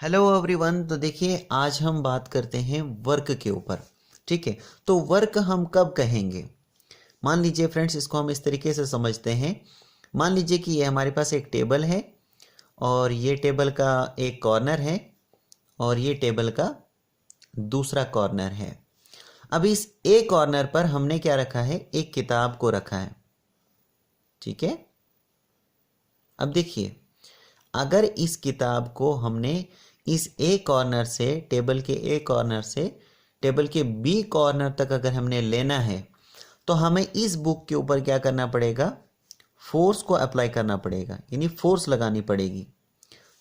Hello everyone. तो देखिए आज हम बात करते हैं वर्क के ऊपर। ठीक है, तो वर्क हम कब कहेंगे? मान लीजिए फ्रेंड्स, इसको हम इस तरीके से समझते हैं। मान लीजिए कि ये हमारे पास एक टेबल है और ये टेबल का एक कॉर्नर है और ये टेबल का दूसरा कॉर्नर है। अब इस एक कॉर्नर पर हमने क्या रखा है? एक किताब को रखा है। ठीक है, अब देखिए, अगर इस किताब को हमने इस ए कॉर्नर से, टेबल के ए कॉर्नर से टेबल के बी कॉर्नर तक अगर हमने लेना है तो हमें इस बुक के ऊपर क्या करना पड़ेगा? फोर्स को अप्लाई करना पड़ेगा, यानी फोर्स लगानी पड़ेगी।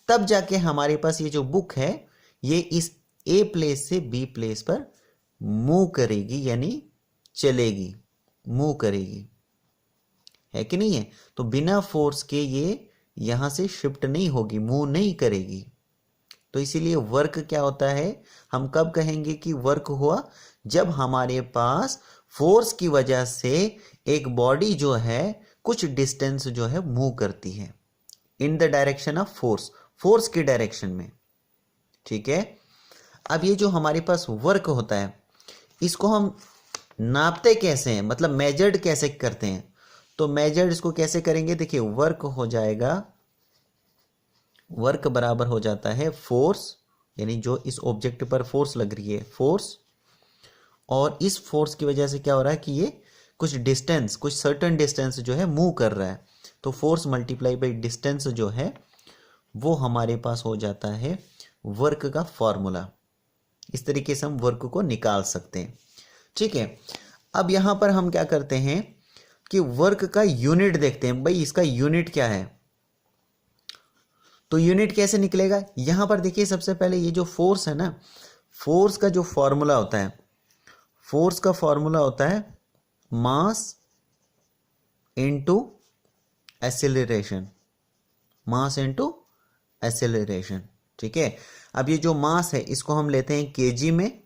तब जाके हमारे पास ये जो बुक है ये इस ए प्लेस से बी प्लेस पर मूव करेगी, यानी चलेगी, मूव करेगी, है कि नहीं है? तो बिना फोर्स के ये यहां से शिफ्ट नहीं होगी, मूव नहीं करेगी। तो इसीलिए वर्क क्या होता है? हम कब कहेंगे कि वर्क हुआ? जब हमारे पास फोर्स की वजह से एक बॉडी जो है कुछ डिस्टेंस जो है मूव करती है in the direction of force, force की डायरेक्शन में। ठीक है, अब ये जो हमारे पास वर्क होता है इसको हम नापते कैसे हैं, मतलब मेजर्ड कैसे करते हैं? तो मेजर्ड इसको कैसे करेंगे? देखिए, वर्क हो जाएगा, वर्क बराबर हो जाता है फोर्स, यानी जो इस ऑब्जेक्ट पर फोर्स लग रही है, फोर्स, और इस फोर्स की वजह से क्या हो रहा है कि ये कुछ डिस्टेंस, कुछ सर्टेन डिस्टेंस जो है मूव कर रहा है। तो फोर्स मल्टीप्लाई बाई डिस्टेंस जो है वो हमारे पास हो जाता है वर्क का फॉर्मूला। इस तरीके से हम वर्क को निकाल सकते हैं। ठीक है, अब यहां पर हम क्या करते हैं कि वर्क का यूनिट देखते हैं। भाई इसका यूनिट क्या है? तो यूनिट कैसे निकलेगा? यहां पर देखिए, सबसे पहले ये जो फोर्स है ना, फोर्स का जो फॉर्मूला होता है, फोर्स का फॉर्मूला होता है mass into acceleration, mass into acceleration. ठीक है, अब ये जो मास है इसको हम लेते हैं केजी में,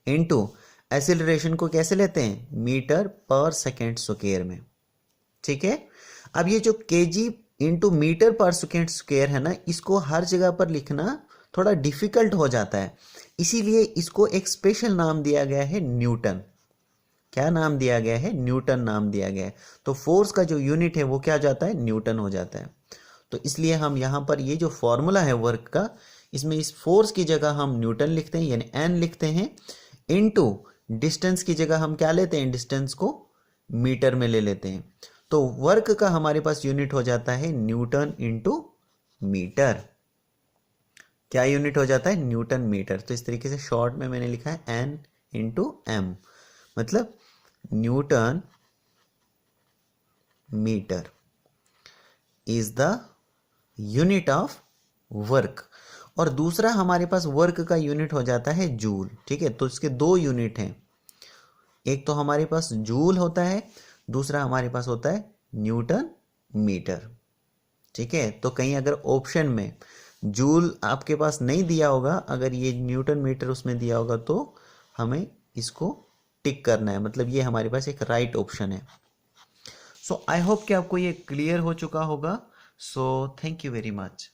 इनटू एक्सेलरेशन को कैसे लेते हैं? मीटर पर सेकेंड स्क्वायर में। ठीक है, अब ये जो केजी इंटू मीटर पर सेकेंड स्क्वायर है ना, इसको हर जगह पर लिखना थोड़ा डिफिकल्ट हो जाता है, इसीलिए इसको एक स्पेशल नाम दिया गया है, न्यूटन। क्या नाम दिया गया है? न्यूटन नाम दिया गया है। तो फोर्स का जो यूनिट है वो क्या हो जाता है? न्यूटन हो जाता है। तो इसलिए हम यहां पर ये जो फॉर्मूला है वर्क का, इसमें इस फोर्स की जगह हम न्यूटन लिखते हैं, यानी एन लिखते हैं, इनटू डिस्टेंस की जगह हम क्या लेते हैं? डिस्टेंस को मीटर में ले लेते हैं। तो वर्क का हमारे पास यूनिट हो जाता है न्यूटन इंटू मीटर। क्या यूनिट हो जाता है? Newton metre. तो इस तरीके से शॉर्ट में मैंने लिखा है एन इंटू एम, मतलब newton metre is the unit of work. और दूसरा हमारे पास वर्क का यूनिट हो जाता है जूल। ठीक है, तो इसके दो यूनिट हैं, एक तो हमारे पास जूल होता है, दूसरा हमारे पास होता है न्यूटन मीटर। ठीक है, तो कहीं अगर ऑप्शन में जूल आपके पास नहीं दिया होगा, अगर ये न्यूटन मीटर उसमें दिया होगा, तो हमें इसको टिक करना है, मतलब ये हमारे पास एक राइट ऑप्शन है। सो आई होप कि आपको ये क्लियर हो चुका होगा। So thank you very much.